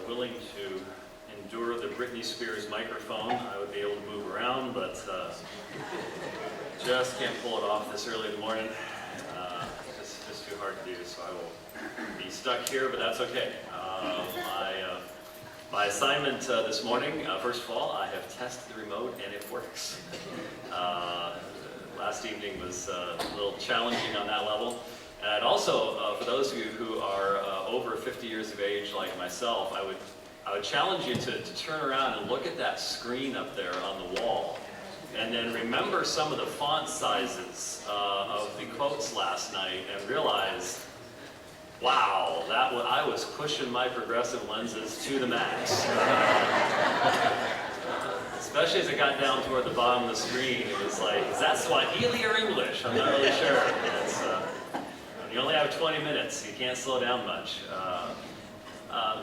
willing to endure the Britney Spears microphone, I would be able to move around, but just can't pull it off this early in the morning. It's just too hard to do, so I will be stuck here, but that's okay. My assignment this morning, first of all, I have tested the remote and it works. Last evening was a little challenging on that level. And I'd also, for those of you who are over 50 years of age like myself, I would challenge you to turn around and look at that screen up there on the wall, and then remember some of the font sizes of the quotes last night and realize, wow, I was pushing my progressive lenses to the max. Especially as it got down toward the bottom of the screen, it was like, is that Swahili or English? I'm not really sure. You only have 20 minutes, you can't slow down much.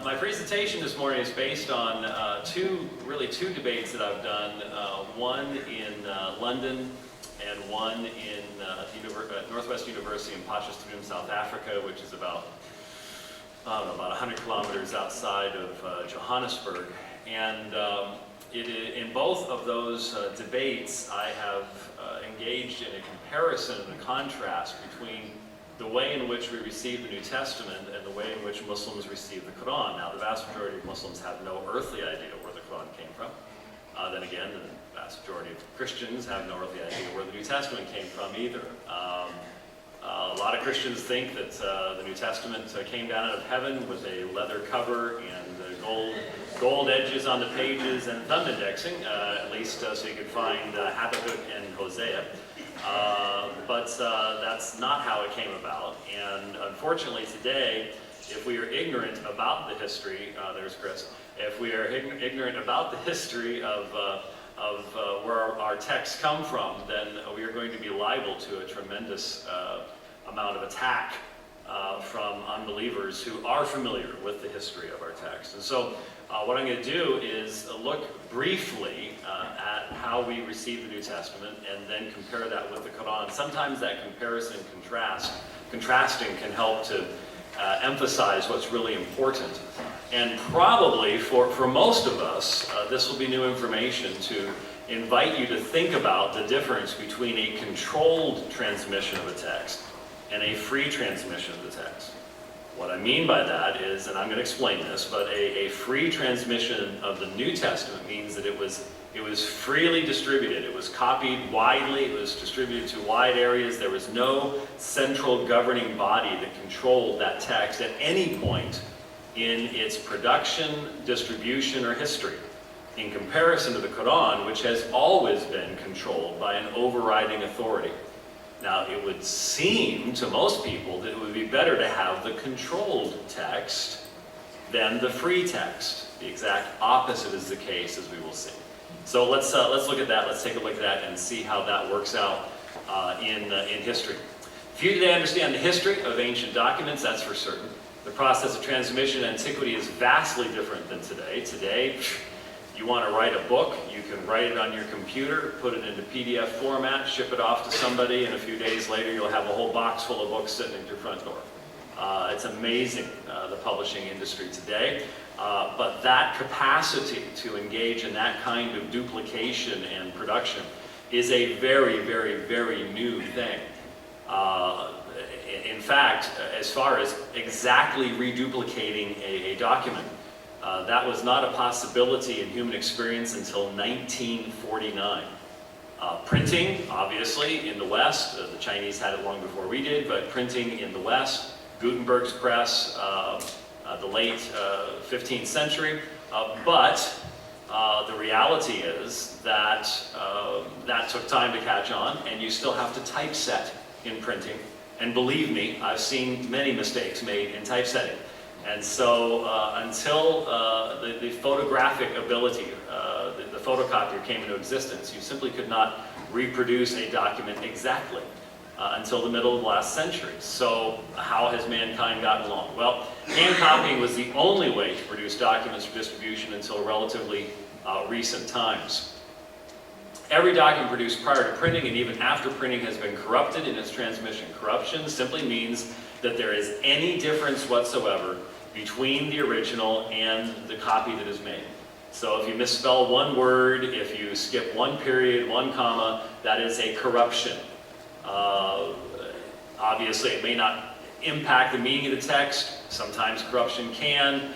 My presentation this morning is based on two debates that I've done, one in London and one in Northwest University in Potchefstroom, South Africa, which is about 100 kilometers outside of Johannesburg. And in both of those debates, I have engaged in a comparison and a contrast between the way in which we receive the New Testament and the way in which Muslims receive the Quran. Now, the vast majority of Muslims have no earthly idea where the Quran came from. Then again, the vast majority of Christians have no earthly idea where the New Testament came from either. A lot of Christians think that the New Testament came down out of heaven with a leather cover and gold edges on the pages and thumb indexing, at least so you could find Habakkuk and Hosea. But that's not how it came about. And unfortunately today, if we are ignorant about the history, there's Chris, if we are ignorant about the history of where our texts come from, then we are going to be liable to a tremendous amount of attack from unbelievers who are familiar with the history of our text. And so what I'm going to do is look briefly at how we receive the New Testament and then compare that with the Quran. Sometimes that comparison contrasting can help to emphasize what's really important. And probably for most of us, this will be new information to invite you to think about the difference between a controlled transmission of a text and a free transmission of the text. What I mean by that is, and I'm going to explain this, but a free transmission of the New Testament means that it was freely distributed. It was copied widely. It was distributed to wide areas. There was no central governing body that controlled that text at any point in its production, distribution, or history, in comparison to the Quran, which has always been controlled by an overriding authority. Now, it would seem to most people that it would be better to have the controlled text than the free text. The exact opposite is the case, as we will see. So let's look at that. Let's take a look at that and see how that works out in history. Few today understand the history of ancient documents, that's for certain. The process of transmission in antiquity is vastly different than today. Today, you want to write a book, you can write it on your computer, put it into PDF format, ship it off to somebody, and a few days later you'll have a whole box full of books sitting at your front door. It's amazing, the publishing industry today. But that capacity to engage in that kind of duplication and production is a very, very, very new thing. In fact, as far as exactly reduplicating a document, that was not a possibility in human experience until 1949. Printing, obviously, in the West, the Chinese had it long before we did, but printing in the West, Gutenberg's press, the late 15th century, but the reality is that that took time to catch on, and you still have to typeset in printing. And believe me, I've seen many mistakes made in typesetting. And so until the photographic ability, the photocopier came into existence, you simply could not reproduce a document exactly until the middle of the last century. So how has mankind gotten along? Well, hand copying was the only way to produce documents for distribution until relatively recent times. Every document produced prior to printing and even after printing has been corrupted in its transmission. Corruption simply means that there is any difference whatsoever between the original and the copy that is made. So if you misspell one word, if you skip one period, one comma, that is a corruption. Obviously, it may not impact the meaning of the text. Sometimes corruption can.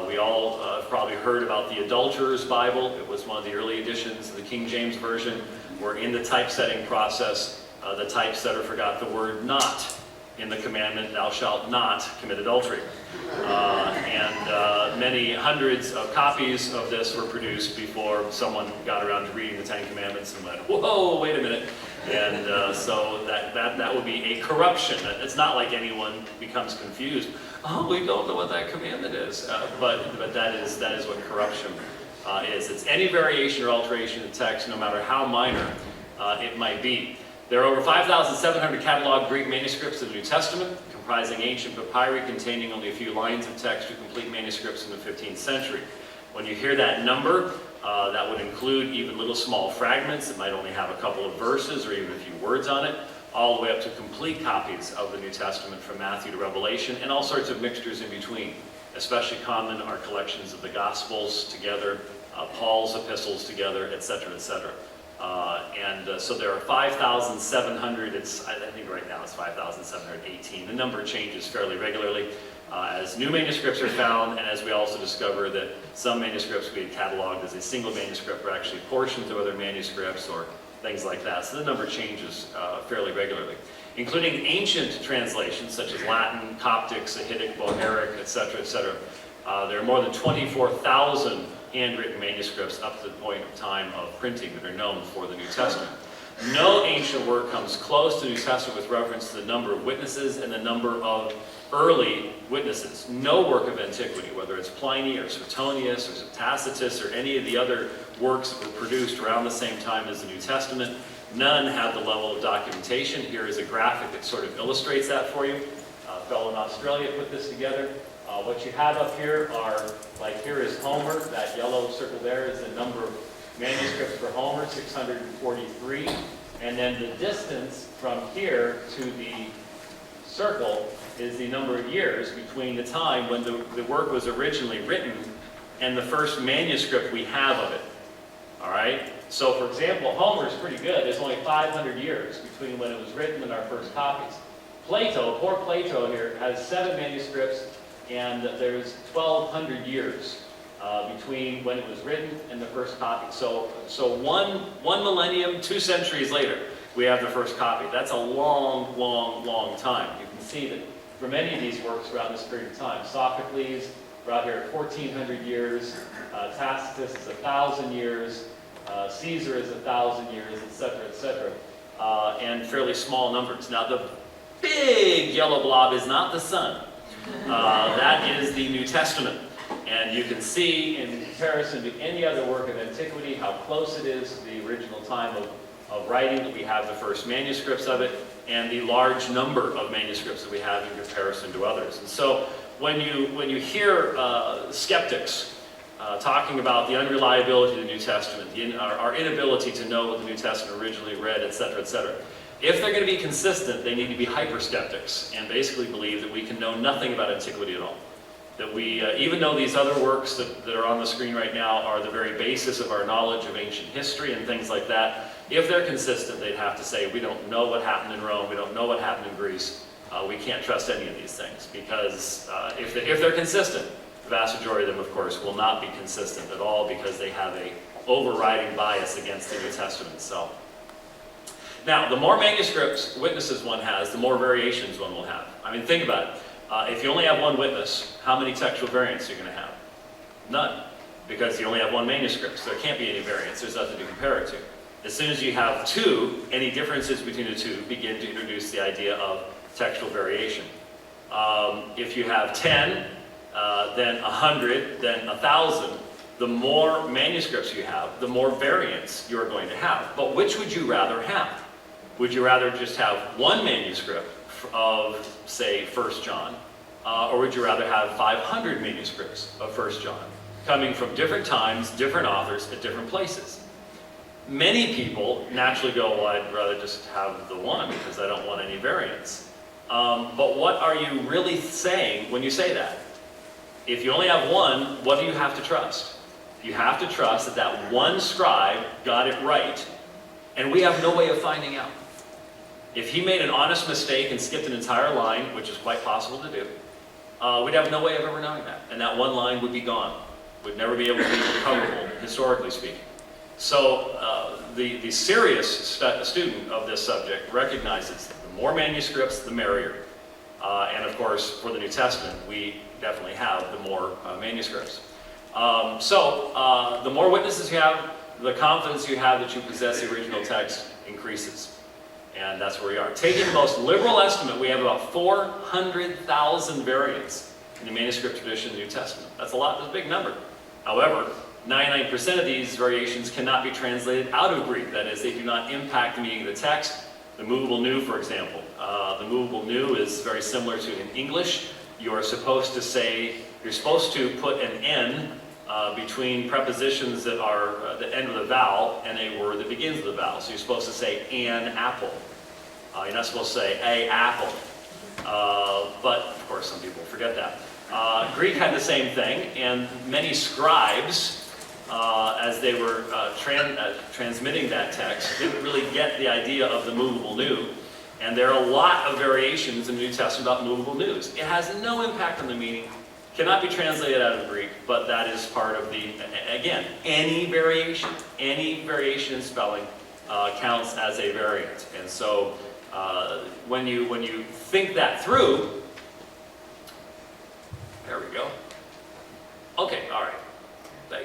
We all have probably heard about the Adulterer's Bible. It was one of the early editions of the King James Version, where in the typesetting process, the typesetter forgot the word not in the commandment, thou shalt not commit adultery. Many hundreds of copies of this were produced before someone got around to reading the Ten Commandments and went, whoa, wait a minute. And so that would be a corruption. It's not like anyone becomes confused. Oh, we don't know what that commandment is. But that is what corruption is. It's any variation or alteration of the text, no matter how minor it might be. There are over 5,700 cataloged Greek manuscripts of the New Testament, comprising ancient papyri containing only a few lines of text to complete manuscripts in the 15th century. When you hear that number, that would include even little small fragments that might only have a couple of verses or even a few words on it, all the way up to complete copies of the New Testament from Matthew to Revelation, and all sorts of mixtures in between. Especially common are collections of the Gospels together, Paul's epistles together, etc., etc. So there are 5,700, I think right now it's 5,718. The number changes fairly regularly as new manuscripts are found, and as we also discover that some manuscripts we had cataloged as a single manuscript were actually portions of other manuscripts or things like that. So the number changes fairly regularly, including ancient translations such as Latin, Coptic, Sahidic, Bohairic, etc., etc. There are more than 24,000 handwritten manuscripts up to the point of time of printing that are known for the New Testament. No ancient work comes close to the New Testament with reference to the number of witnesses and the number of early witnesses. No work of antiquity, whether it's Pliny or Suetonius or Tacitus or any of the other works that were produced around the same time as the New Testament, none have the level of documentation. Here is a graphic that sort of illustrates that for you. A fellow in Australia put this together. What you have up here are, like here is Homer. That yellow circle there is the number of manuscripts for Homer, 643. And then the distance from here to the circle is the number of years between the time when the work was originally written and the first manuscript we have of it. All right? So, for example, Homer is pretty good. There's only 500 years between when it was written and our first copies. Plato, poor Plato here, has 7 manuscripts, and there's 1,200 years between when it was written and the first copy. So one millennium, 2 centuries later, we have the first copy. That's a long, long, long time. You can see that for many of these works around this period of time. Sophocles, we're out here at 1,400 years. Tacitus is 1,000 years. Caesar is 1,000 years, etc., etc. And fairly small numbers. Now, the big yellow blob is not the sun. That is the New Testament. And you can see in comparison to any other work of antiquity how close it is to the original time of writing, that we have the first manuscripts of it, and the large number of manuscripts that we have in comparison to others. And so when you hear skeptics talking about the unreliability of the New Testament, our inability to know what the New Testament originally read, etc., etc., if they're going to be consistent, they need to be hyper-skeptics and basically believe that we can know nothing about antiquity at all. That we, even though these other works that are on the screen right now are the very basis of our knowledge of ancient history and things like that, if they're consistent, they'd have to say, we don't know what happened in Rome, we don't know what happened in Greece, we can't trust any of these things. Because if they're consistent, the vast majority of them, of course, will not be consistent at all because they have a overriding bias against the New Testament itself. Now, the more manuscripts, witnesses one has, the more variations one will have. I mean, think about it. If you only have one witness, how many textual variants are you going to have? None, because you only have one manuscript, so there can't be any variants. There's nothing to compare it to. As soon as you have 2, any differences between the 2 begin to introduce the idea of textual variation. If you have 10, then 100, then 1,000, the more manuscripts you have, the more variants you're going to have. But which would you rather have? Would you rather just have one manuscript of, say, 1 John, or would you rather have 500 manuscripts of 1 John, coming from different times, different authors, at different places? Many people naturally go, well, I'd rather just have the one because I don't want any variants. But what are you really saying when you say that? if you only have one, what do you have to trust? You have to trust that that one scribe got it right, and we have no way of finding out. If he made an honest mistake and skipped an entire line, which is quite possible to do, we'd have no way of ever knowing that. And that one line would be gone. Would never be able to be recoverable, historically speaking. So the serious student of this subject recognizes that the more manuscripts, the merrier. And of course, for the New Testament, we definitely have the more manuscripts. The more witnesses you have, the confidence you have that you possess the original text increases. And that's where we are. Taking the most liberal estimate, we have about 400,000 variants in the manuscript tradition of the New Testament. That's a lot, that's a big number. However, 99% of these variations cannot be translated out of Greek. That is, they do not impact the meaning of the text. The movable nu, for example. The movable nu is very similar to in English. You're supposed to put an N between prepositions that are the end of the vowel and a word that begins with the vowel. So you're supposed to say an apple. You're not supposed to say a apple. But of course some people forget that. Greek had the same thing, and many scribes, as they were transmitting that text, didn't really get the idea of the movable nu. And there are a lot of variations in the New Testament about movable nus. It has no impact on the meaning. Cannot be translated out of Greek, but that is part of the, again, any variation in spelling counts as a variant. And so when you think that through, there we go. Okay, all right. There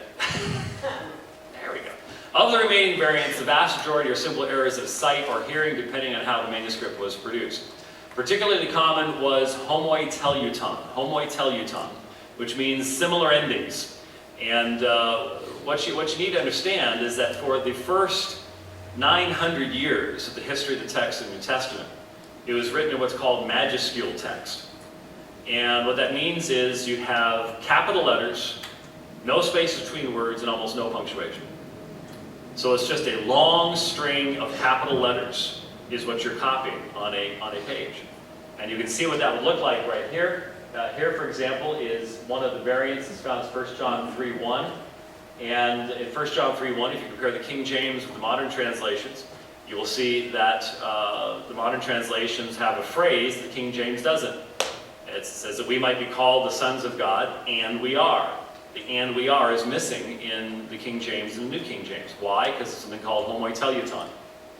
we go. Of the remaining variants, the vast majority are simple errors of sight or hearing, depending on how the manuscript was produced. Particularly common was homoiteleuton, which means similar endings. And what you need to understand is that for the first 900 years of the history of the text in the New Testament, it was written in what's called majuscule text. And what that means is you have capital letters, no spaces between words, and almost no punctuation. So it's just a long string of capital letters is what you're copying on a page. And you can see what that would look like right here. Here, for example, is one of the variants that's found in 1 John 3:1. And in 1 John 3:1, if you compare the King James with the modern translations, you will see that the modern translations have a phrase the King James doesn't. It says that we might be called the sons of God, and we are. The "and we are" is missing in the King James and the New King James. Why? Because it's something called homoiteleuton.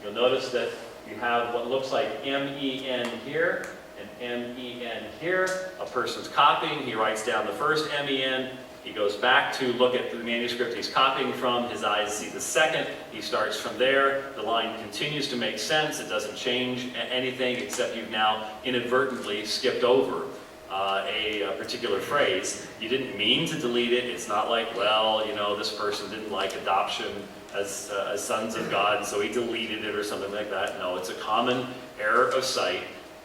You'll notice that you have what looks like M-E-N here and M-E-N here. A person's copying. He writes down the first M-E-N. He goes back to look at the manuscript he's copying from. His eyes see the second. He starts from there. The line continues to make sense. It doesn't change anything except you've now inadvertently skipped over a particular phrase. You didn't mean to delete it. It's not like, well, you know, this person didn't like adoption as sons of God, so he deleted it or something like that. No, it's a common error of sight.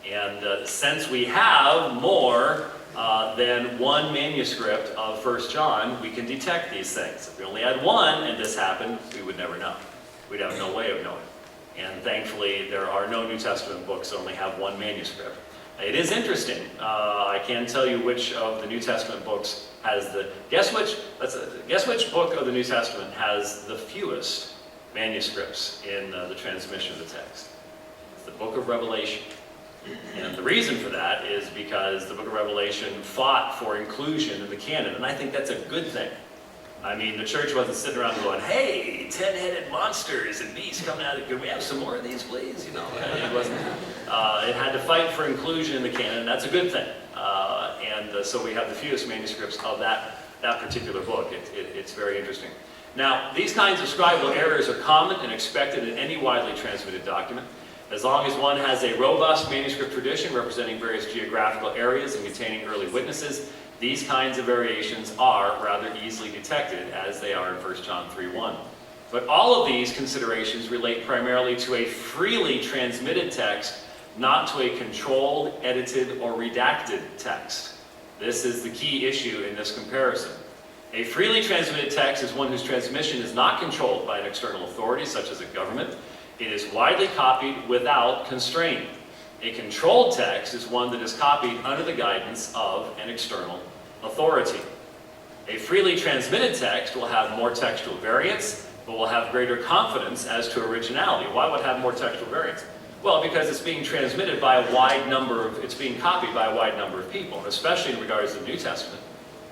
And since we have more than one manuscript of 1 John, we can detect these things. If we only had one and this happened, we would never know. We'd have no way of knowing. And thankfully, there are no New Testament books that only have one manuscript. It is interesting. I can tell you which of the New Testament books has the... Guess which book of the New Testament has the fewest manuscripts in the transmission of the text? It's the book of Revelation. And the reason for that is because the book of Revelation fought for inclusion in the canon, and I think that's a good thing. I mean, the church wasn't sitting around going, hey, 10-headed monsters and beasts coming out. Can we have some more of these, please? You know, it wasn't. It had to fight for inclusion in the canon, and that's a good thing. So we have the fewest manuscripts of that particular book. It's very interesting. Now, these kinds of scribal errors are common and expected in any widely transmitted document. As long as one has a robust manuscript tradition representing various geographical areas and containing early witnesses, these kinds of variations are rather easily detected, as they are in 1 John 3:1. But all of these considerations relate primarily to a freely transmitted text, not to a controlled, edited, or redacted text. This is the key issue in this comparison. A freely transmitted text is one whose transmission is not controlled by an external authority, such as a government. It is widely copied without constraint. A controlled text is one that is copied under the guidance of an external authority. A freely transmitted text will have more textual variants, but will have greater confidence as to originality. Why would it have more textual variants? Well, because it's being transmitted by a wide number of, it's being copied by a wide number of people, and especially in regards to the New Testament.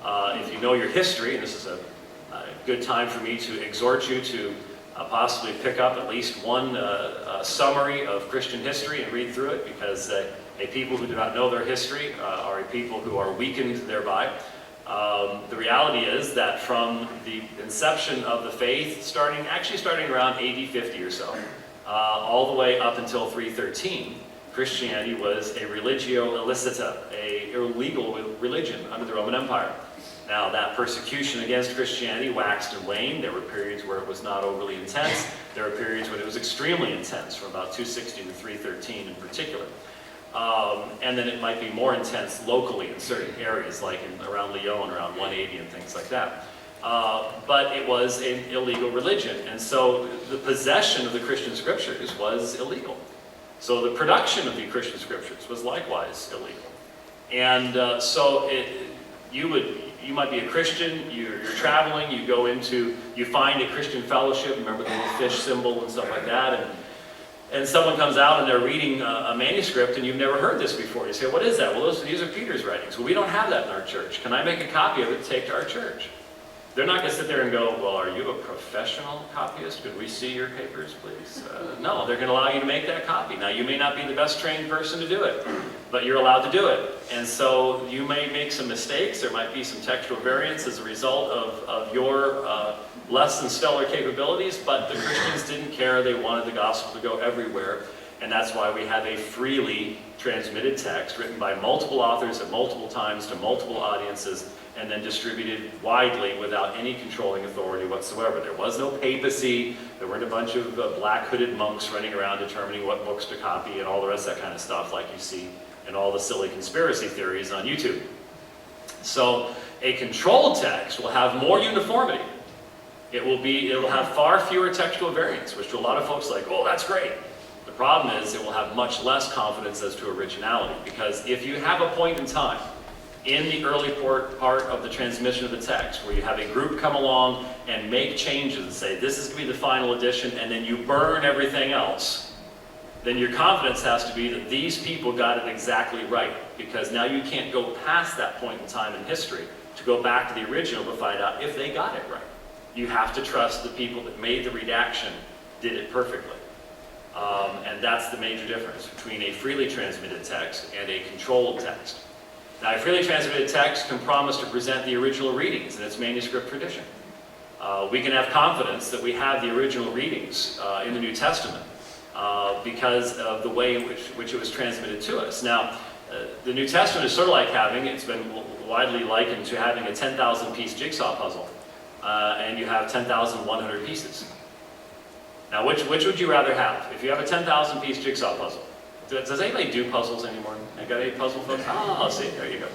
If you know your history, and this is a good time for me to exhort you to possibly pick up at least one summary of Christian history and read through it, because a people who do not know their history are a people who are weakened thereby. The reality is that from the inception of the faith, starting around AD 50 or so, all the way up until 313, Christianity was a religio illicita, a illegal religion under the Roman Empire. Now, that persecution against Christianity waxed and waned. There were periods where it was not overly intense. There were periods when it was extremely intense, from about 260 to 313 in particular. And then it might be more intense locally in certain areas, like around Lyon, around 180 and things like that. But it was an illegal religion, and so the possession of the Christian scriptures was illegal. So the production of the Christian scriptures was likewise illegal. And you might be a Christian, you're traveling, you find a Christian fellowship, remember the little fish symbol and stuff like that, and someone comes out and they're reading a manuscript and you've never heard this before. You say, what is that? Well, these are Peter's writings. Well, we don't have that in our church. Can I make a copy of it to take to our church? They're not going to sit there and go, well, are you a professional copyist? Could we see your papers, please? No, they're going to allow you to make that copy. Now, you may not be the best trained person to do it, but you're allowed to do it. And so you may make some mistakes. There might be some textual variants as a result of your less than stellar capabilities, but the Christians didn't care. They wanted the gospel to go everywhere. And that's why we have a freely transmitted text written by multiple authors at multiple times to multiple audiences, and then distributed widely without any controlling authority whatsoever. There was no papacy. There weren't a bunch of black hooded monks running around determining what books to copy and all the rest of that kind of stuff like you see in all the silly conspiracy theories on YouTube. So a controlled text will have more uniformity. It'll have far fewer textual variants, which to a lot of folks are like, oh, that's great. The problem is it will have much less confidence as to originality, because if you have a point in time in the early part of the transmission of the text where you have a group come along and make changes and say, this is going to be the final edition, and then you burn everything else, then your confidence has to be that these people got it exactly right, because now you can't go past that point in time in history to go back to the original to find out if they got it right. You have to trust the people that made the redaction did it perfectly. And that's the major difference between a freely transmitted text and a controlled text. Now, a freely transmitted text can promise to present the original readings in its manuscript tradition. We can have confidence that we have the original readings in the New Testament because of the way in which it was transmitted to us. Now, the New Testament is sort of like it's been widely likened to having a 10,000 piece jigsaw puzzle, and you have 10,100 pieces. Now, which would you rather have? If you have a 10,000 piece jigsaw puzzle, does anybody do puzzles anymore? I got any puzzle folks? Oh, see, there you go.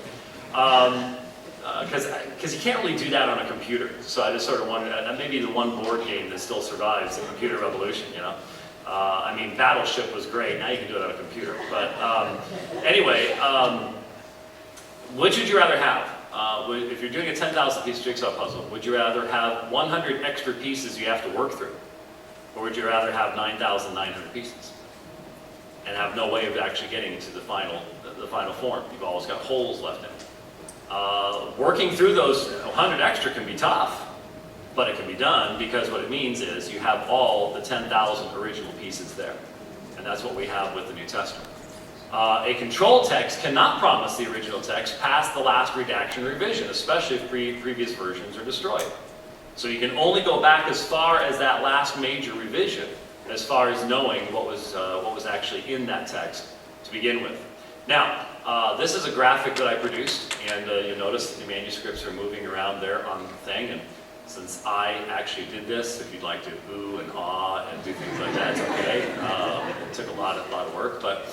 Because you can't really do that on a computer. So I just sort of wondered, maybe the one board game that still survives, the Computer Revolution, you know? I mean, Battleship was great. Now you can do it on a computer. But anyway, which would you rather have? If you're doing a 10,000 piece jigsaw puzzle, would you rather have 100 extra pieces you have to work through? Or would you rather have 9,900 pieces and have no way of actually getting to the final form? You've always got holes left in it. Working through those 100 extra can be tough, but it can be done, because what it means is you have all the 10,000 original pieces there. And that's what we have with the New Testament. A controlled text cannot promise the original text past the last redaction or revision, especially if previous versions are destroyed. So you can only go back as far as that last major revision, as far as knowing what was actually in that text to begin with. Now, this is a graphic that I produced, and you'll notice that the manuscripts are moving around there on the thing. And since I actually did this, if you'd like to ooh and ah and do things like that, it's okay. It took a lot of work, but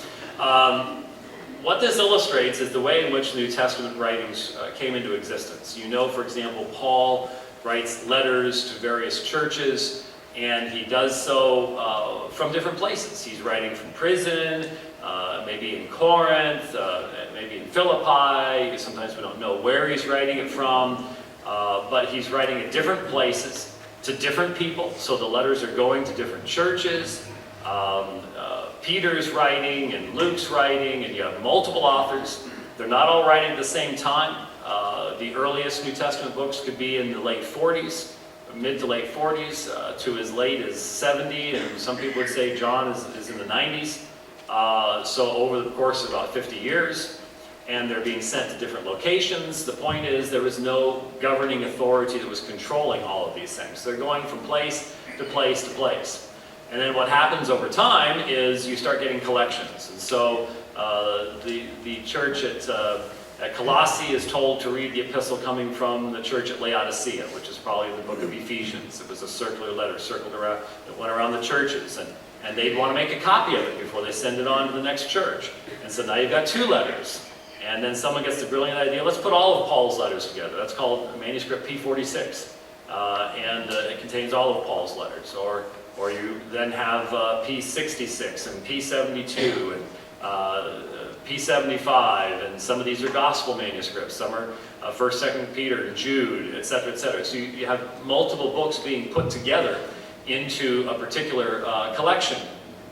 what this illustrates is the way in which the New Testament writings came into existence. You know, for example, Paul writes letters to various churches. And he does so from different places. He's writing from prison, maybe in Corinth, maybe in Philippi. Sometimes we don't know where he's writing it from, but he's writing at different places to different people. So the letters are going to different churches. Peter's writing and Luke's writing, and you have multiple authors. They're not all writing at the same time. The earliest New Testament books could be in the late 40s, mid to late 40s, to as late as 70, and some people would say John is in the 90s. So over the course of about 50 years, and they're being sent to different locations. The point is there was no governing authority that was controlling all of these things. They're going from place to place to place. And then what happens over time is you start getting collections. And so the church at Colossae is told to read the epistle coming from the church at Laodicea, which is probably the book of Ephesians. It was a circular letter circled around, that went around the churches. And they'd want to make a copy of it before they send it on to the next church. And so now you've got two letters. And then someone gets the brilliant idea, let's put all of Paul's letters together. That's called manuscript P46. And it contains all of Paul's letters. Or you then have P66 and P72 and P75, and some of these are gospel manuscripts. Some are 1st, 2nd Peter, Jude, etc., etc. So you have multiple books being put together into a particular collection,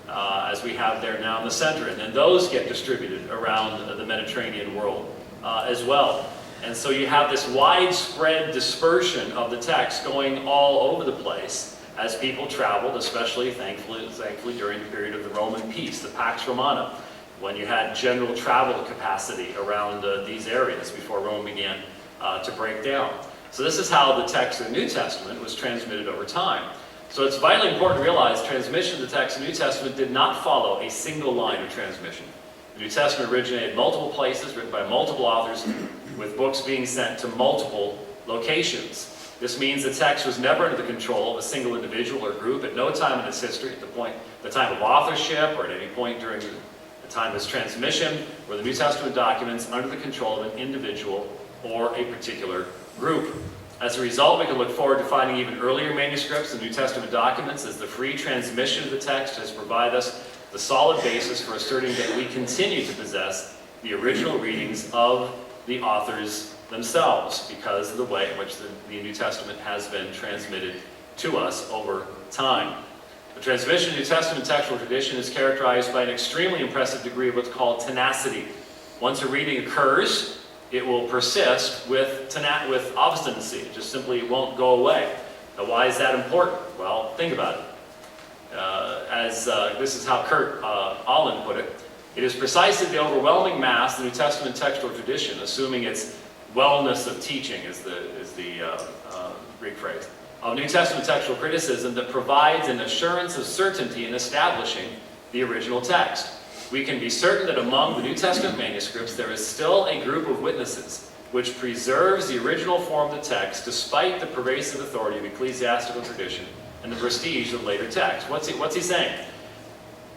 as we have there now in the center. And then those get distributed around the Mediterranean world as well. And so you have this widespread dispersion of the text going all over the place as people traveled, especially, thankfully during the period of the Roman peace, the Pax Romana, when you had general travel capacity around these areas before Rome began to break down. So this is how the text of the New Testament was transmitted over time. So it's vitally important to realize transmission of the text of the New Testament did not follow a single line of transmission. The New Testament originated multiple places, written by multiple authors, with books being sent to multiple locations. This means the text was never under the control of a single individual or group at no time in its history. At the time of authorship, or at any point during the time of its transmission, were the New Testament documents under the control of an individual or a particular group. As a result, we can look forward to finding even earlier manuscripts and New Testament documents, as the free transmission of the text has provided us the solid basis for asserting that we continue to possess the original readings of the authors themselves, because of the way in which the New Testament has been transmitted to us over time. The transmission of New Testament textual tradition is characterized by an extremely impressive degree of what's called tenacity. Once a reading occurs, it will persist with obstinacy. It just simply won't go away. Now, why is that important? Well, think about it. This is how Kurt Aland put it. It is precisely the overwhelming mass of the New Testament textual tradition, assuming its wellness of teaching is the Greek phrase, of New Testament textual criticism that provides an assurance of certainty in establishing the original text. We can be certain that among the New Testament manuscripts there is still a group of witnesses which preserves the original form of the text despite the pervasive authority of ecclesiastical tradition and the prestige of later texts. What's he saying?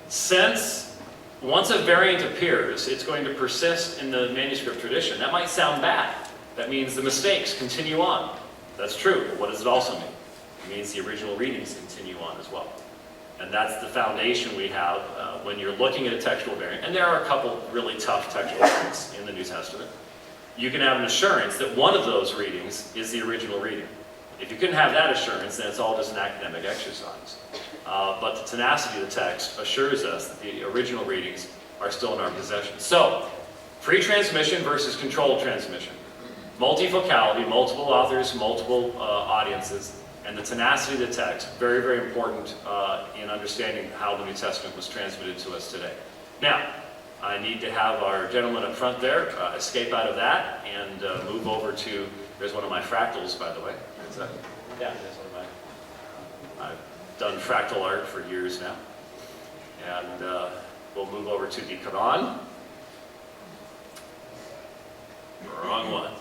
Since once a variant appears, it's going to persist in the manuscript tradition. That might sound bad. That means the mistakes continue on. That's true, but what does it also mean? It means the original readings continue on as well. And that's the foundation we have when you're looking at a textual variant. And there are a couple really tough textual variants in the New Testament. You can have an assurance that one of those readings is the original reading. If you couldn't have that assurance, then it's all just an academic exercise. But the tenacity of the text assures us that the original readings are still in our possession. So, free transmission versus controlled transmission. Multifocality, multiple authors, multiple audiences, and the tenacity of the text, very, very important in understanding how the New Testament was transmitted to us today. Now, I need to have our gentleman up front there escape out of that and move over to, there's one of my fractals, by the way. Yeah, there's one of my, I've done fractal art for years now. And we'll move over to the Quran. Wrong one.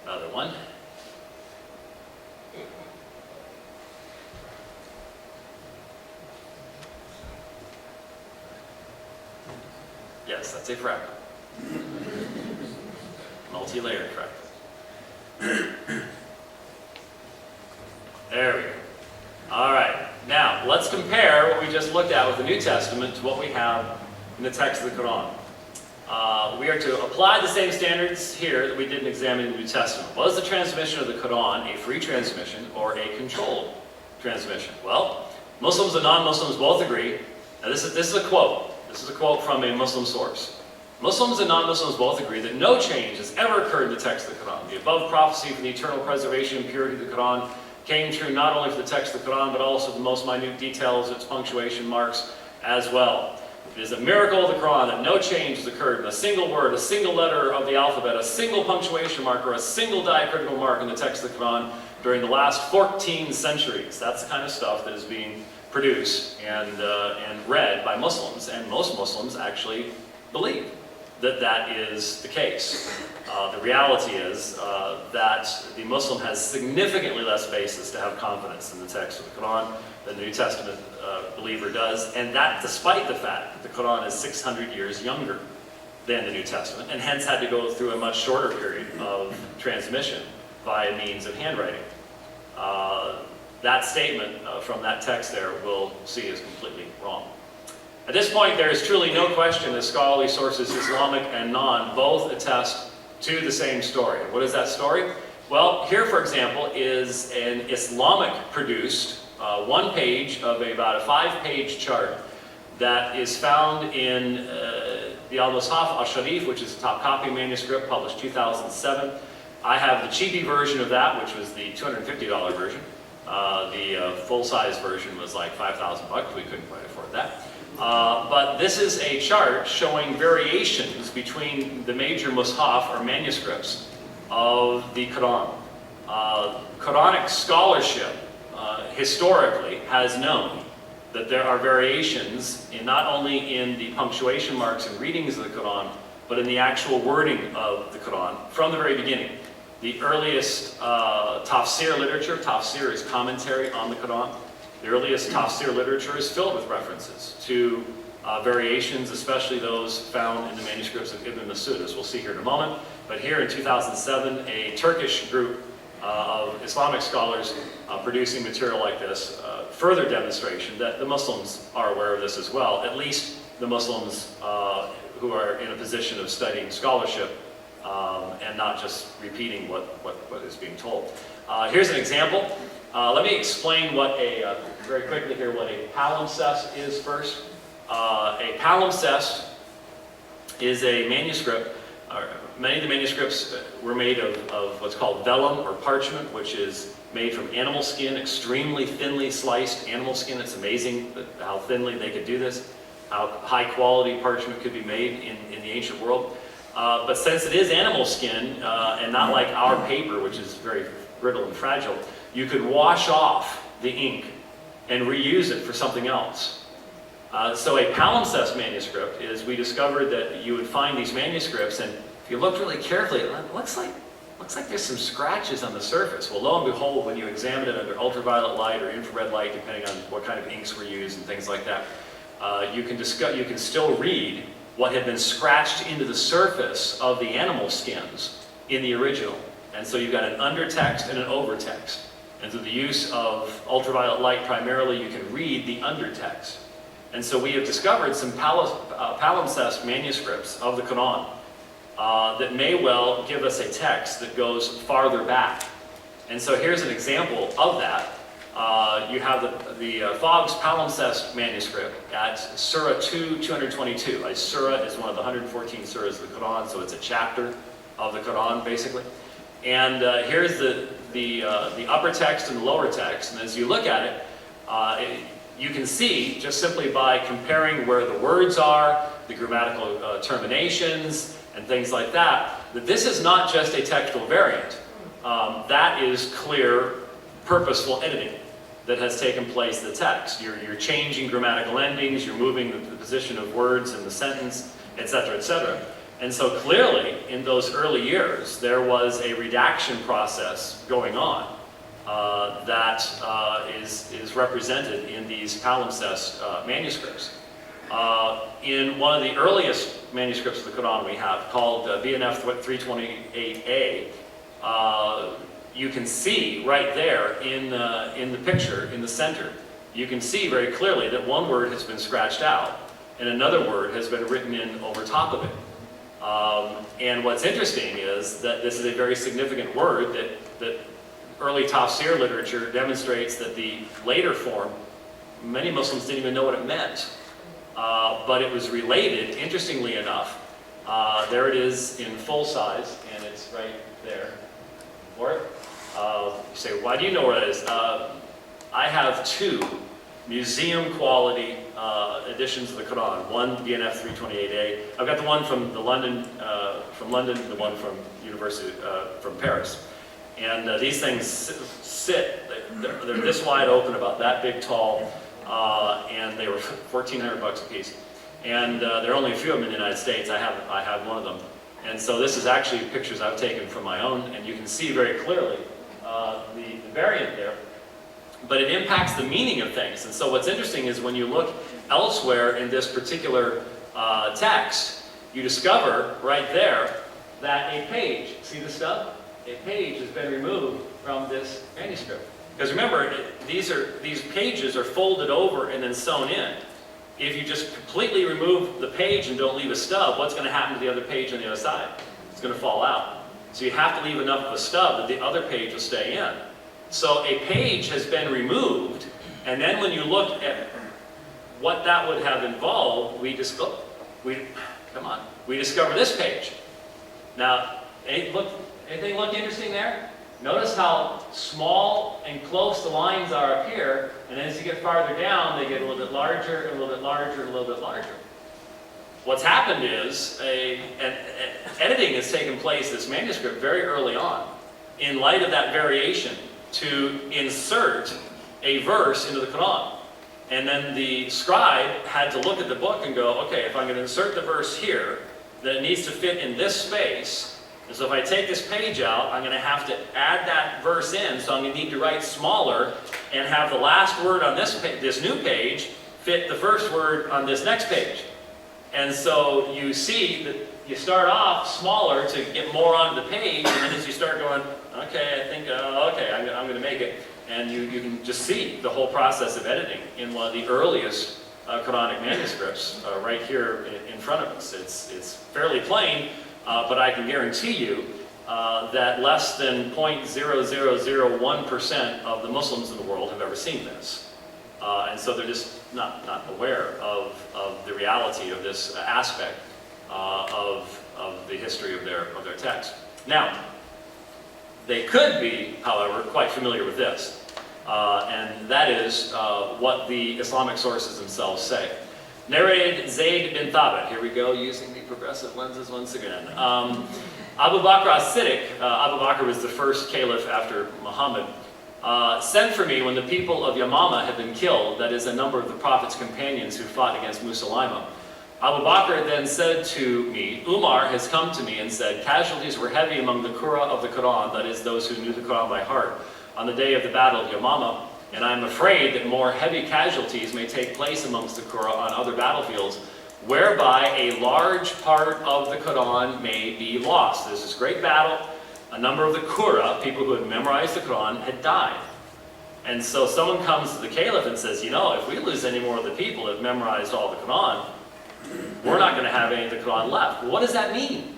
Another one. Yes, that's a fractal. Multi-layered fractal. There we go. All Now, let's compare what we just looked at with the New Testament to what we have in the text of the Quran. We are to apply the same standards here that we did in examining the New Testament. Was the transmission of the Quran a free transmission or a controlled transmission? Well, Muslims and non-Muslims both agree. Now this is a quote. This is a quote from a Muslim source. Muslims and non-Muslims both agree that no change has ever occurred in the text of the Quran. The above prophecy for the eternal preservation and purity of the Quran came true not only for the text of the Quran, but also the most minute details, its punctuation marks as well. It is a miracle of the Quran that no change has occurred in a single word, a single letter of the alphabet, a single punctuation mark, or a single diacritical mark in the text of the Quran during the last 14 centuries. That's the kind of stuff that is being produced and read by Muslims, and most Muslims actually believe that that is the case. The reality is that the Muslim has significantly less basis to have confidence in the text of the Quran than the New Testament believer does, and that despite the fact that the Quran is 600 years younger than the New Testament, and hence had to go through a much shorter period of transmission via means of handwriting. That statement from that text there we'll see is completely wrong. At this point, there is truly no question that scholarly sources, Islamic and non, both attest to the same story. What is that story? Well, here, for example, is an Islamic-produced one page of about a 5-page chart that is found in the Al-Mushaf al-Sharif, which is a top copy manuscript published 2007. I have the cheapy version of that, which was the $250 version. The full-size version was like $5,000 bucks. We couldn't quite afford that. But this is a chart showing variations between the major mushaf or manuscripts of the Quran. Quranic scholarship historically has known that there are variations in not only in the punctuation marks and readings of the Quran, but in the actual wording of the Quran from the very beginning. The earliest tafsir literature, tafsir is commentary on the Quran. The earliest tafsir literature is filled with references to variations, especially those found in the manuscripts of Ibn Masud, as we'll see here in a moment. But here in 2007, a Turkish group of Islamic scholars producing material like this, further demonstration that the Muslims are aware of this as well, at least the Muslims who are in a position of studying scholarship and not just repeating what is being told. Here's an example. Let me explain very quickly here, what a palimpsest is first. A palimpsest is a manuscript. Many of the manuscripts were made of what's called vellum or parchment, which is made from animal skin, extremely thinly sliced animal skin. It's amazing how thinly they could do this, how high quality parchment could be made in the ancient world. But since it is animal skin, and not like our paper, which is very brittle and fragile, you could wash off the ink and reuse it for something else. So a palimpsest manuscript is, we discovered that you would find these manuscripts, and if you looked really carefully, it looks like there's some scratches on the surface. Well, lo and behold, when you examine it under ultraviolet light or infrared light, depending on what kind of inks were used and things like that, you can still read what had been scratched into the surface of the animal skins in the original. And so you've got an undertext and an overtext. And through the use of ultraviolet light primarily, you can read the undertext. And so we have discovered some palimpsest manuscripts of the Quran that may well give us a text that goes farther back. And so here's an example of that. You have the Fogg's palimpsest manuscript at Surah 222. A surah is one of the 114 surahs of the Quran, so it's a chapter of the Quran, basically. And here's the upper text and the lower text, and as you look at it, you can see, just simply by comparing where the words are, the grammatical terminations, and things like that, that this is not just a textual variant. That is clear, purposeful editing that has taken place in the text. You're changing grammatical endings, you're moving the position of words in the sentence, etc., etc. And so clearly, in those early years, there was a redaction process going on that is represented in these palimpsest manuscripts. In one of the earliest manuscripts of the Quran we have, called BNF 328A, you can see right there in the picture, in the center, you can see very clearly that one word has been scratched out and another word has been written in over top of it. And what's interesting is that this is a very significant word that early tafsir literature demonstrates that the later form, many Muslims didn't even know what it meant. But it was related, interestingly enough. There it is in full size, and it's right there. Or, you say, why do you know where that is? I have two museum quality editions of the Quran. One DNF 328A. I've got the one from London, the one from University from Paris. And these things sit. They're this wide open, about that big tall, and they were $1,400 a piece. And there are only a few of them in the United States. I have one of them. And so this is actually pictures I've taken from my own, and you can see very clearly the variant there. But it impacts the meaning of things. And so what's interesting is when you look elsewhere in this particular text, you discover right there that a page, see the stub? A page has been removed from this manuscript. Because remember, these pages are folded over and then sewn in. If you just completely remove the page and don't leave a stub, what's going to happen to the other page on the other side? It's going to fall out. So you have to leave enough of a stub that the other page will stay in. So a page has been removed, and then when you look at what that would have involved, we discover this page. Now, anything look interesting there? Notice how small and close the lines are up here, and as you get farther down, they get a little bit larger, and a little bit larger, and a little bit larger. What's happened is editing has taken place, this manuscript, very early on, in light of that variation, to insert a verse into the Quran. And then the scribe had to look at the book and go, okay, if I'm going to insert the verse here, then it needs to fit in this space. And so if I take this page out, I'm going to have to add that verse in, so I'm going to need to write smaller and have the last word on this new page fit the first word on this next page. And so you see that you start off smaller to get more onto the page, and then as you start going, okay, I think, okay, I'm going to make it. And you can just see the whole process of editing in one of the earliest Quranic manuscripts right here in front of us. It's fairly plain, but I can guarantee you that less than 0.0001% of the Muslims in the world have ever seen this. And so they're just not aware of the reality of this aspect of the history of their text. Now, they could be, however, quite familiar with this, and that is what the Islamic sources themselves say. Narrated Zayd bin Thabit, here we go, using the progressive lenses once again. Abu Bakr as-Siddiq, Abu Bakr was the first caliph after Muhammad, sent for me when the people of Yamama had been killed, that is, a number of the Prophet's companions who fought against Musaylima. Abu Bakr then said to me, Umar has come to me and said, casualties were heavy among the Qurra of the Quran, that is, those who knew the Quran by heart, on the day of the Battle of Yamama, and I am afraid that more heavy casualties may take place amongst the Qurra on other battlefields, whereby a large part of the Quran may be lost. There's this great battle. A number of the Qurra, people who had memorized the Quran, had died. And so someone comes to the caliph and says, you know, if we lose any more of the people that have memorized all the Quran, we're not going to have any of the Quran left. Well, what does that mean?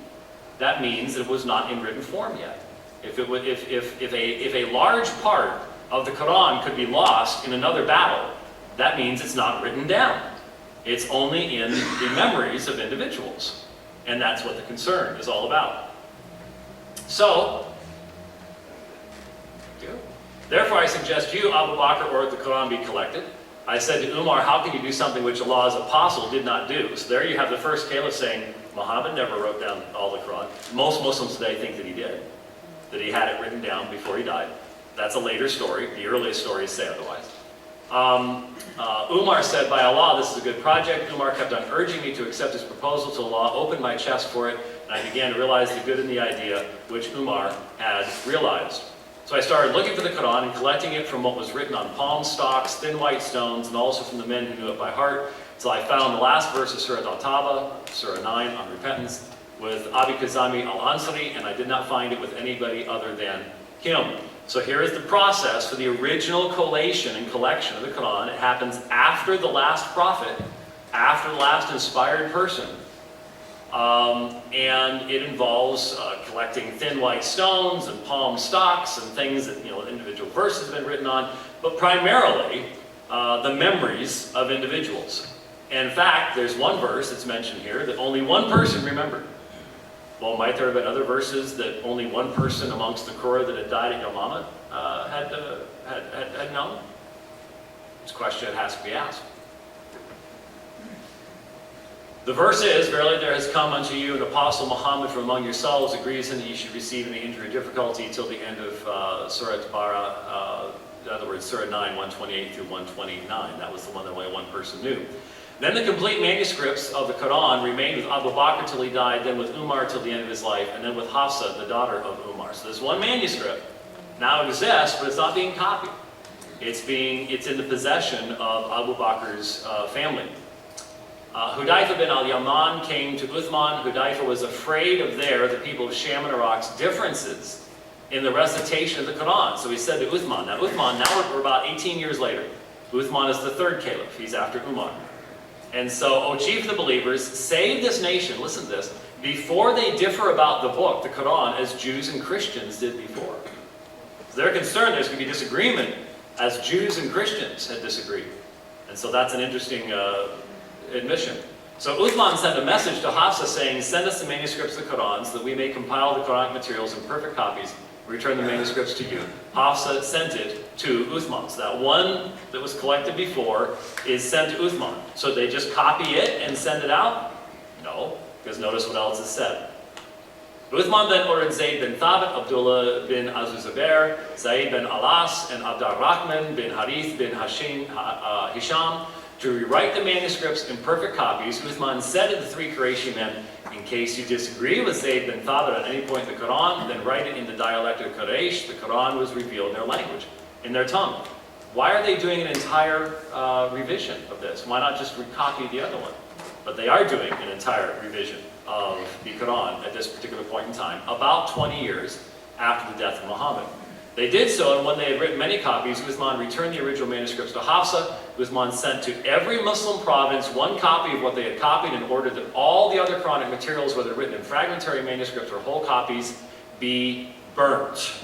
That means it was not in written form yet. If a large part of the Quran could be lost in another battle, that means it's not written down. It's only in the memories of individuals. And that's what the concern is all about. So, therefore I suggest you, Abu Bakr, order the Quran be collected. I said to Umar, how can you do something which Allah's apostle did not do? So there you have the first caliph saying, Muhammad never wrote down all the Quran. Most Muslims today think that he did, that he had it written down before he died. That's a later story. The earliest stories say otherwise. Umar said, by Allah, this is a good project. Umar kept on urging me to accept his proposal till Allah opened my chest for it, and I began to realize the good in the idea which Umar had realized. So I started looking for the Quran and collecting it from what was written on palm stalks, thin white stones, and also from the men who knew it by heart, until I found the last verse of Surah Al-Tawbah, Surah 9 on repentance, with Abi Kazami al-Ansari, and I did not find it with anybody other than him. So here is the process for the original collation and collection of the Quran. It happens after the last prophet, after the last inspired person. And it involves collecting thin white stones and palm stalks and things that, individual verses have been written on, but primarily the memories of individuals. And in fact, there's one verse that's mentioned here that only one person remembered. Well, might there have been other verses that only one person amongst the Qur'an that had died at Yamama had known? It's a question that has to be asked. The verse is, verily there has come unto you an apostle Muhammad from among yourselves, agrees that you should receive any injury or difficulty till the end of Surah Tabara, in other words, Surah 9, 128 through 129. That was the one that only one person knew. Then the complete manuscripts of the Quran remained with Abu Bakr till he died, then with Umar till the end of his life, and then with Hafsa, the daughter of Umar. So there's one manuscript. Now it exists, but it's not being copied. It's in the possession of Abu Bakr's family. Hudayfa bin al-Yaman came to Uthman. Hudayfa was afraid of the people of Sham and Iraq's differences in the recitation of the Quran. So he said to Uthman, now we're about 18 years later. Uthman is the third caliph. He's after Umar. And so, O chief of the believers, save this nation, listen to this, before they differ about the book, the Quran, as Jews and Christians did before. So they're concerned there's going to be disagreement as Jews and Christians had disagreed. And so that's an interesting admission. So Uthman sent a message to Hafsa saying, send us the manuscripts of the Quran so that we may compile the Quranic materials in perfect copies, return the manuscripts to you. Hafsa sent it to Uthman. So that one that was collected before is sent to Uthman. So they just copy it and send it out? No, because notice what else is said. Uthman then ordered Zayd bin Thabit, Abdullah bin Azuzabair, Zayd bin Alas, and Abd al-Rahman bin Harith bin Hisham to rewrite the manuscripts in perfect copies. Uthman said to the three Qurayshi men, in case you disagree with Zayd bin Thabit at any point in the Quran, then write it in the dialect of Quraysh. The Quran was revealed in their language, in their tongue. Why are they doing an entire revision of this? Why not just recopy the other one? But they are doing an entire revision of the Quran at this particular point in time, about 20 years after the death of Muhammad. They did so, and when they had written many copies, Uthman returned the original manuscripts to Hafsa. Uthman sent to every Muslim province one copy of what they had copied in order that all the other Quranic materials, whether written in fragmentary manuscripts or whole copies, be burnt.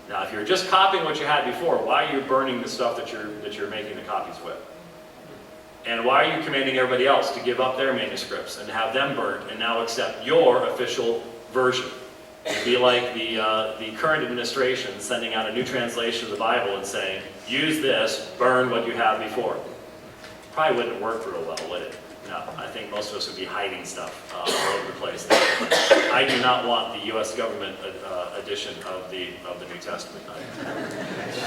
Now, if you're just copying what you had before, why are you burning the stuff that you're making the copies with? And why are you commanding everybody else to give up their manuscripts and have them burnt and now accept your official version? It'd be like the current administration sending out a new translation of the Bible and saying, use this, burn what you have before. Probably wouldn't work real well, would it? No, I think most of us would be hiding stuff all over the place. I do not want the U.S. government edition of the New Testament.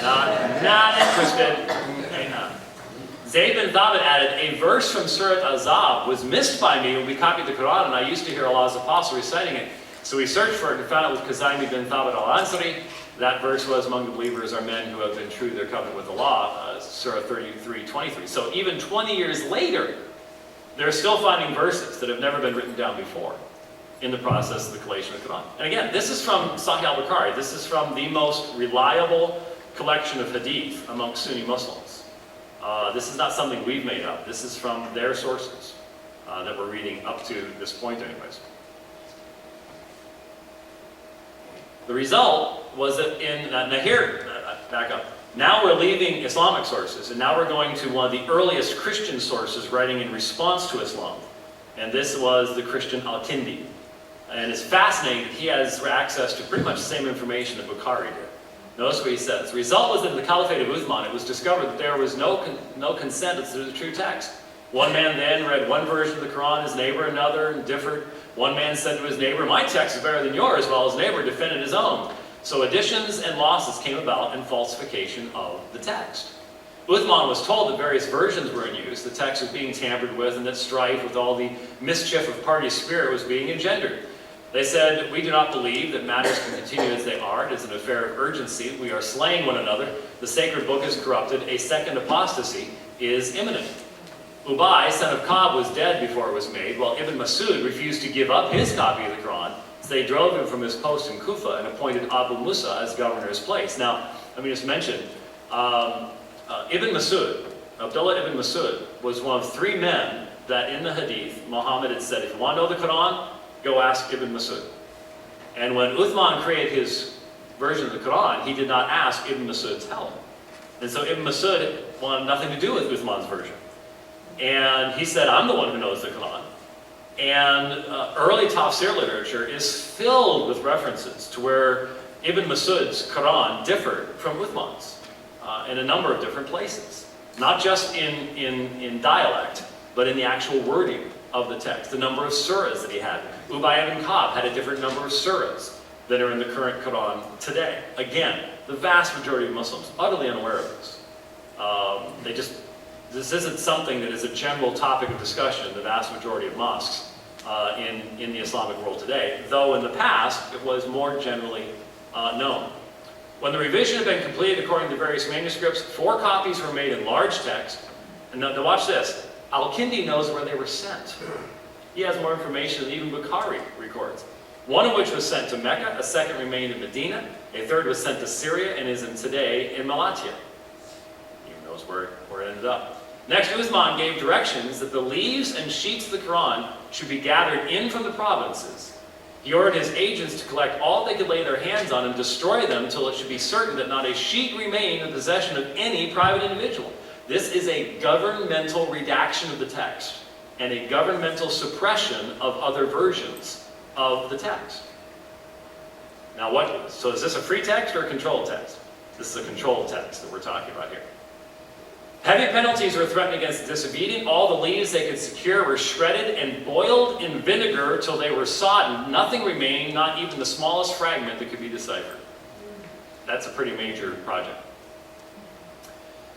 Not interested. Okay, not. Zayd bin Thabit added, a verse from Surat Azab was missed by me when we copied the Quran, and I used to hear Allah's apostle reciting it. So we searched for it and found it with Kazaymi bin Thabit al-Ansari. That verse was, among the believers are men who have been true to their covenant with Allah, Surah 33:23. So even 20 years later, they're still finding verses that have never been written down before in the process of the collation of the Quran. And again, this is from Sahih al-Bukhari. This is from the most reliable collection of hadith among Sunni Muslims. This is not something we've made up. This is from their sources that we're reading up to this point anyways. The result was that back up. Now we're leaving Islamic sources, and now we're going to one of the earliest Christian sources writing in response to Islam. And this was the Christian Al-Kindi. And it's fascinating that he has access to pretty much the same information that Bukhari did. Notice what he says. The result was that in the Caliphate of Uthman, it was discovered that there was no consensus to the true text. One man then read one version of the Quran, his neighbor another, and differed. One man said to his neighbor, my text is better than yours, while his neighbor defended his own. So additions and losses came about and falsification of the text. Uthman was told that various versions were in use, the text was being tampered with, and that strife with all the mischief of party spirit was being engendered. They said, we do not believe that matters can continue as they are. It is an affair of urgency. We are slaying one another. The sacred book is corrupted. A second apostasy is imminent. Ubay, son of Ka'b, was dead before it was made, while Ibn Masud refused to give up his copy of the Quran, So they drove him from his post in Kufa and appointed Abu Musa as governor's place. Now, let me just mention, Ibn Masud, Abdullah ibn Masud, was one of 3 men that in the Hadith, Muhammad had said, if you want to know the Quran, go ask Ibn Masud. And when Uthman created his version of the Quran, he did not ask Ibn Masud's help. And so Ibn Masud wanted nothing to do with Uthman's version. And he said, I'm the one who knows the Quran. And early tafsir literature is filled with references to where Ibn Masud's Quran differed from Uthman's in a number of different places. Not just in dialect, but in the actual wording of the text. The number of surahs that he had. Ubay ibn Ka'b had a different number of surahs than are in the current Quran today. Again, the vast majority of Muslims utterly unaware of this. This isn't something that is a general topic of discussion in the vast majority of mosques in the Islamic world today, though in the past it was more generally known. When the revision had been completed according to various manuscripts, 4 copies were made in large text. And now watch this. Al-Kindi knows where they were sent. He has more information than even Bukhari records. One of which was sent to Mecca, a second remained in Medina, a third was sent to Syria and is today in Malatya. He knows where it ended up. Next, Uthman gave directions that the leaves and sheets of the Quran should be gathered in from the provinces. He ordered his agents to collect all they could lay their hands on and destroy them until it should be certain that not a sheet remained in the possession of any private individual. This is a governmental redaction of the text and a governmental suppression of other versions of the text. Now so is this a free text or a controlled text? This is a controlled text that we're talking about here. Heavy penalties were threatened against the disobedient. All the leaves they could secure were shredded and boiled in vinegar till they were sodden. Nothing remained, not even the smallest fragment that could be deciphered. That's a pretty major project.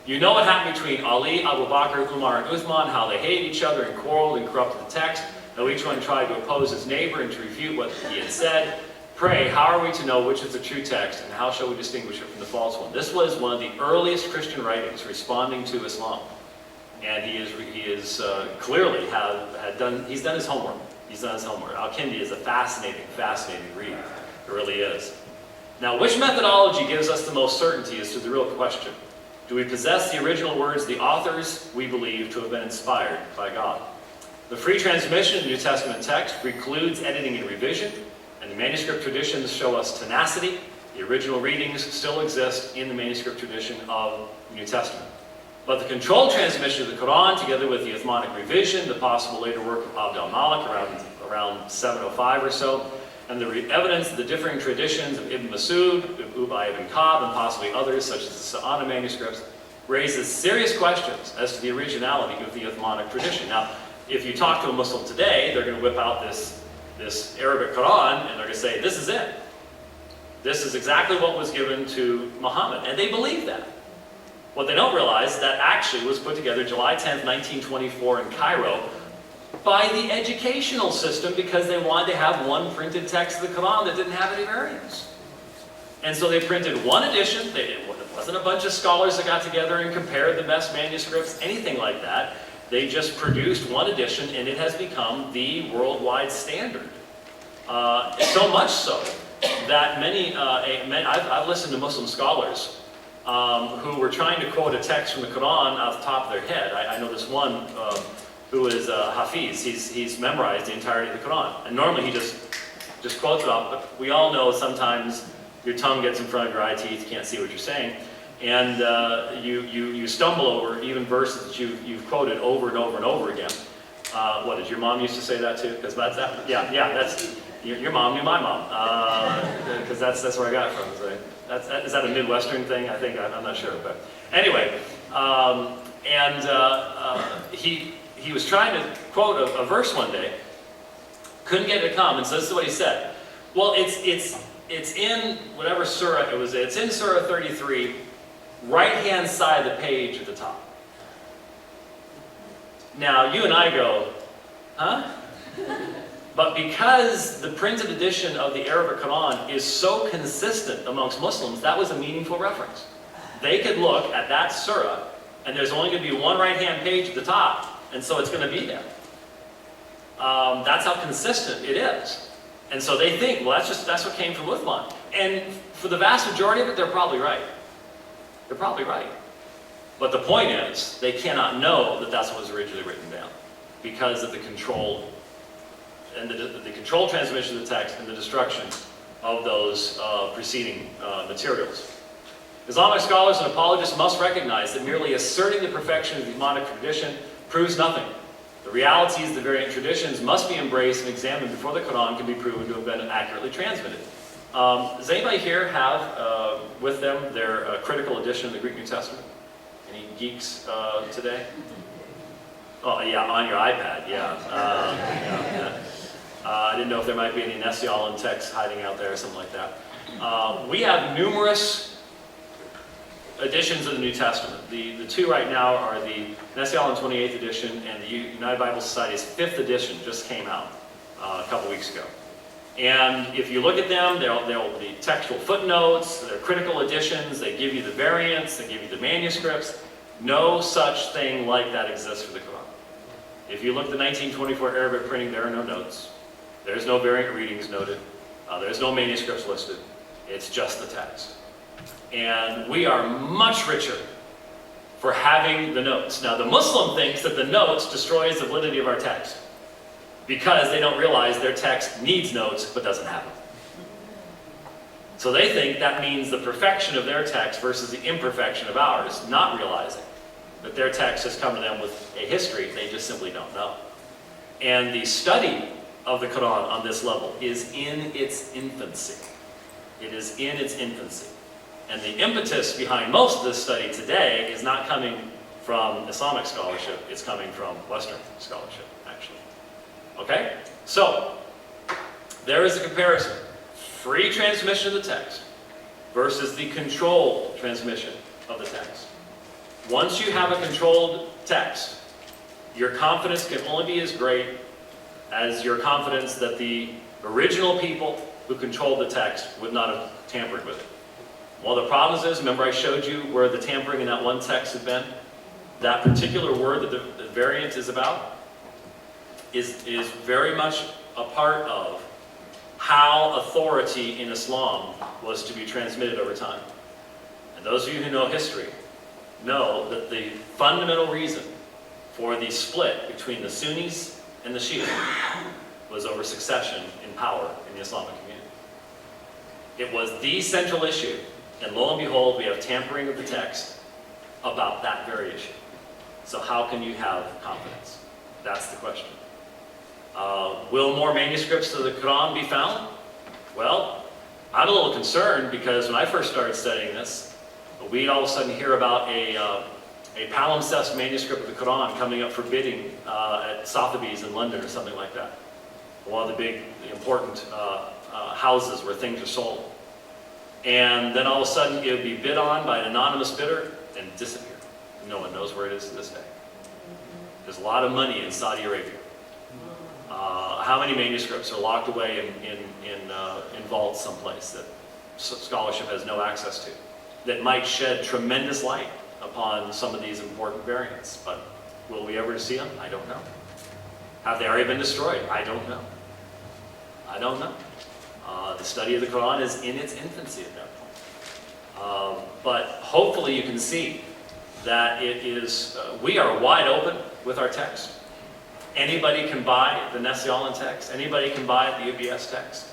You know what happened between Ali, Abu Bakr, Umar, and Uthman, how they hated each other and quarreled and corrupted the text, though each one tried to oppose his neighbor and to refute what he had said. Pray, how are we to know which is the true text, and how shall we distinguish it from the false one? This was one of the earliest Christian writings responding to Islam. And he is clearly he's done his homework. He's done his homework. Al-Kindi is a fascinating read. It really is. Now, which methodology gives us the most certainty as to the real question? Do we possess the original words of the authors we believe to have been inspired by God? The free transmission of the New Testament text precludes editing and revision, and the manuscript traditions show us tenacity. The original readings still exist in the manuscript tradition of the New Testament. But the controlled transmission of the Quran, together with the Uthmanic revision, the possible later work of Abd al-Malik around 705 or so, and the evidence of the differing traditions of Ibn Masud, Ubay ibn Ka'b, and possibly others, such as the Sa'ana manuscripts, raises serious questions as to the originality of the Uthmanic tradition. Now, if you talk to a Muslim today, they're going to whip out this Arabic Quran, and they're going to say, this is it. This is exactly what was given to Muhammad. And they believe that. What they don't realize is that actually was put together July 10th, 1924 in Cairo by the educational system because they wanted to have one printed text of the Quran that didn't have any variants. And so they printed one edition. It wasn't a bunch of scholars that got together and compared the best manuscripts, anything like that. They just produced one edition, and it has become the worldwide standard. So much so that I've listened to Muslim scholars who were trying to quote a text from the Quran off the top of their head. I know this one who is Hafiz. He's memorized the entirety of the Quran, and normally he just quotes it off. But we all know sometimes your tongue gets in front of your eye teeth, you can't see what you're saying. And you stumble over even verses that you've quoted over and over and over again. What did your mom used to say that too? Because that's your mom knew my mom. Because that's where I got it from. Is that a Midwestern thing? I think I'm not sure, but anyway. He was trying to quote a verse one day, couldn't get it to come, and so this is what he said. Well, it's in whatever surah it was. It's in Surah 33. Right-hand side of the page at the top. Now, you and I go, huh? But because the printed edition of the Arabic Quran is so consistent amongst Muslims, that was a meaningful reference. They could look at that surah, and there's only going to be one right-hand page at the top, and so it's going to be there. That's how consistent it is. And so they think, well, that's what came from Uthman. And for the vast majority of it, they're probably right. They're probably right. But the point is, they cannot know that that's what was originally written down because of the control and the controlled transmission of the text and the destruction of those preceding materials. Islamic scholars and apologists must recognize that merely asserting the perfection of the Islamic tradition proves nothing. The realities of the variant traditions must be embraced and examined before the Quran can be proven to have been accurately transmitted. Does anybody here have with them their critical edition of the Greek New Testament? Any geeks today? Oh yeah, on your iPad, yeah. I didn't know if there might be any Nestle-Aland text hiding out there or something like that. We have numerous editions of the New Testament. The two right now are the Nestle-Aland 28th edition and the United Bible Society's 5th edition just came out a couple weeks ago. And if you look at them, they'll be textual footnotes, they're critical editions, they give you the variants, they give you the manuscripts. No such thing like that exists for the Quran. If you look at the 1924 Arabic printing, there are no notes. There's no variant readings noted. There's no manuscripts listed. It's just the text. And we are much richer for having the notes. Now, the Muslim thinks that the notes destroys the validity of our text because they don't realize their text needs notes but doesn't have them. So they think that means the perfection of their text versus the imperfection of ours, not realizing that their text has come to them with a history they just simply don't know. And the study of the Quran on this level is in its infancy. It is in its infancy. And the impetus behind most of this study today is not coming from Islamic scholarship, it's coming from Western scholarship, actually. Okay? So, there is a comparison. Free transmission of the text versus the controlled transmission of the text. Once you have a controlled text, your confidence can only be as great as your confidence that the original people who controlled the text would not have tampered with it. One of the problems is, remember I showed you where the tampering in that one text had been? That particular word that the variant is about is very much a part of how authority in Islam was to be transmitted over time. And those of you who know history know that the fundamental reason for the split between the Sunnis and the Shias was over succession in power in the Islamic community. It was the central issue. And lo and behold, we have tampering of the text about that very issue. So how can you have confidence? That's the question. Will more manuscripts of the Quran be found? Well, I'm a little concerned because when I first started studying this, we'd all of a sudden hear about a palimpsest manuscript of the Quran coming up for bidding at Sotheby's in London or something like that. One of the big, important houses where things are sold. And then all of a sudden it would be bid on by an anonymous bidder and disappear. No one knows where it is to this day. There's a lot of money in Saudi Arabia. How many manuscripts are locked away in vaults someplace that scholarship has no access to, that might shed tremendous light upon some of these important variants? But will we ever see them? I don't know. Have they already been destroyed? I don't know. I don't know. The study of the Quran is in its infancy at that point. But hopefully you can see that it is, we are wide open with our text. Anybody can buy the Nestle-Aland text. Anybody can buy the UBS text.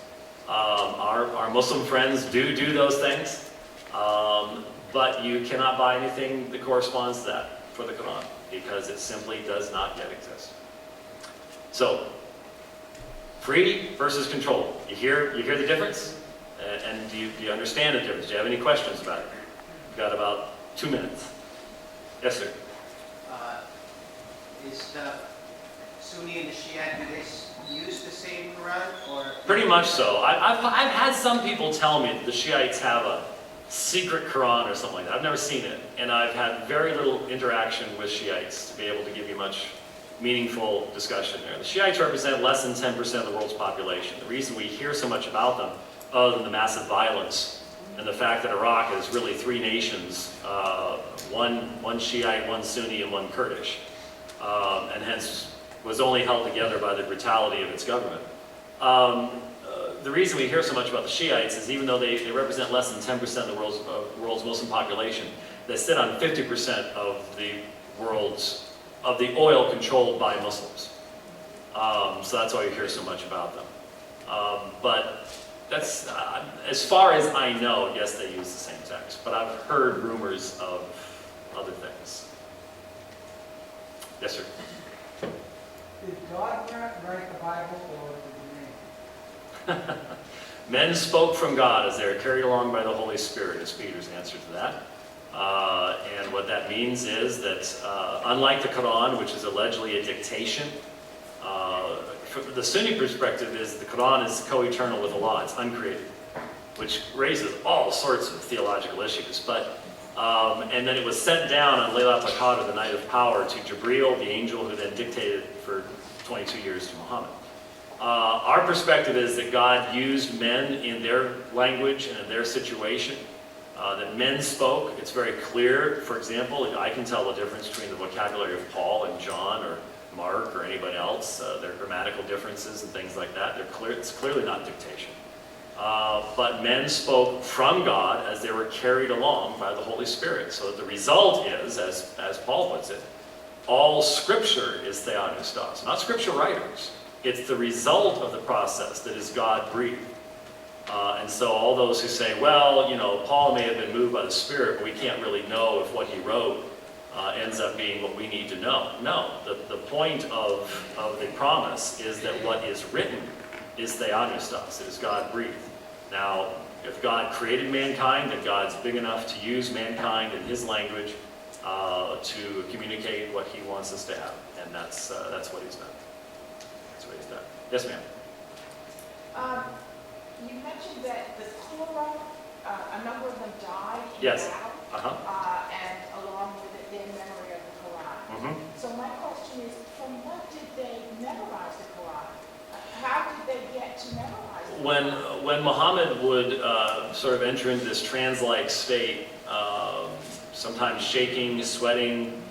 Our Muslim friends do those things. But you cannot buy anything that corresponds to that for the Quran because it simply does not yet exist. So, free versus controlled. You hear the difference? And do you understand the difference? Do you have any questions about it? We've got about 2 minutes. Yes, sir. Is the Sunni and the Shia, do they use the same Quran? Or Pretty much so. I've had some people tell me that the Shiites have a secret Quran or something like that. I've never seen it. And I've had very little interaction with Shiites to be able to give you much meaningful discussion there. The Shiites represent less than 10% of the world's population. The reason we hear so much about them, other than the massive violence and the fact that Iraq is really 3 nations, one Shiite, one Sunni, and one Kurdish, and hence was only held together by the brutality of its government. the reason we hear so much about the Shiites is even though they represent less than 10% of the world's Muslim population, they sit on 50% of the oil controlled by Muslims. So that's why you hear so much about them. But that's, as far as I know, yes, they use the same text. But I've heard rumors of other things. Yes, sir. Did God write the Bible or did man? Men spoke from God as they were carried along by the Holy Spirit, is Peter's answer to that. And what that means is that, unlike the Quran, which is allegedly a dictation, from the Sunni perspective is the Quran is co-eternal with Allah, it's uncreated, which raises all sorts of theological issues. But and then it was sent down on Laylatul Qadr, the night of power, to Jibreel, the angel who then dictated for 22 years to Muhammad. Our perspective is that God used men in their language and in their situation, that men spoke. It's very clear. For example, I can tell the difference between the vocabulary of Paul and John or Mark or anybody else. There are grammatical differences and things like that. It's clearly not dictation. But men spoke from God as they were carried along by the Holy Spirit. So the result is, as Paul puts it, all Scripture is theopneustos, not Scripture writers. It's the result of the process that is God-breathed. And so all those who say, well, you know, Paul may have been moved by the Spirit, but we can't really know if what he wrote ends up being what we need to know. No, the point of the promise is that what is written is theopneustos, it is God-breathed. Now, if God created mankind, then God's big enough to use mankind in his language to communicate what he wants us to have. And that's what he's done. That's what he's done. Yes, ma'am. You mentioned that the Torah, a number of them died in Yes. battle, and along with it, their memory of the Quran. So my question is, from what did they memorize the Quran? How did they get to memorize it? When Muhammad would sort of enter into this trance-like state, sometimes shaking, sweating,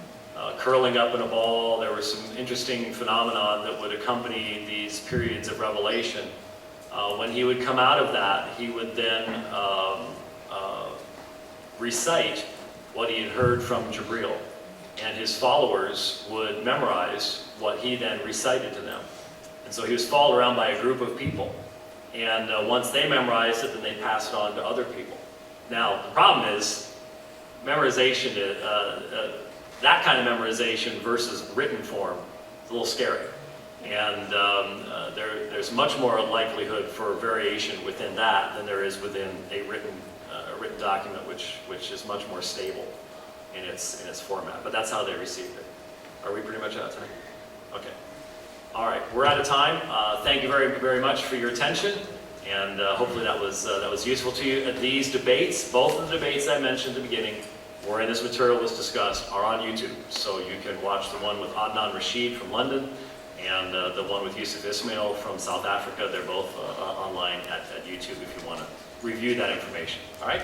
curling up in a ball, there were some interesting phenomena that would accompany these periods of revelation. When he would come out of that, he would then recite what he had heard from Jibreel, and his followers would memorize what he then recited to them. And so he was followed around by a group of people, and once they memorized it, then they passed it on to other people. Now, the problem is, memorization, that kind of memorization versus written form is a little scary. And there's much more likelihood for variation within that than there is within a written document, which is much more stable in its format. But that's how they received it. Are we pretty much out of time? Okay. All right, we're out of time. Thank you very, very much for your attention, and hopefully that was useful to you. These debates, both of the debates I mentioned at the beginning, wherein this material was discussed, are on YouTube. So you can watch the one with Adnan Rashid from London and the one with Yusuf Ismail from South Africa. They're both online at YouTube if you want to review that information. All right?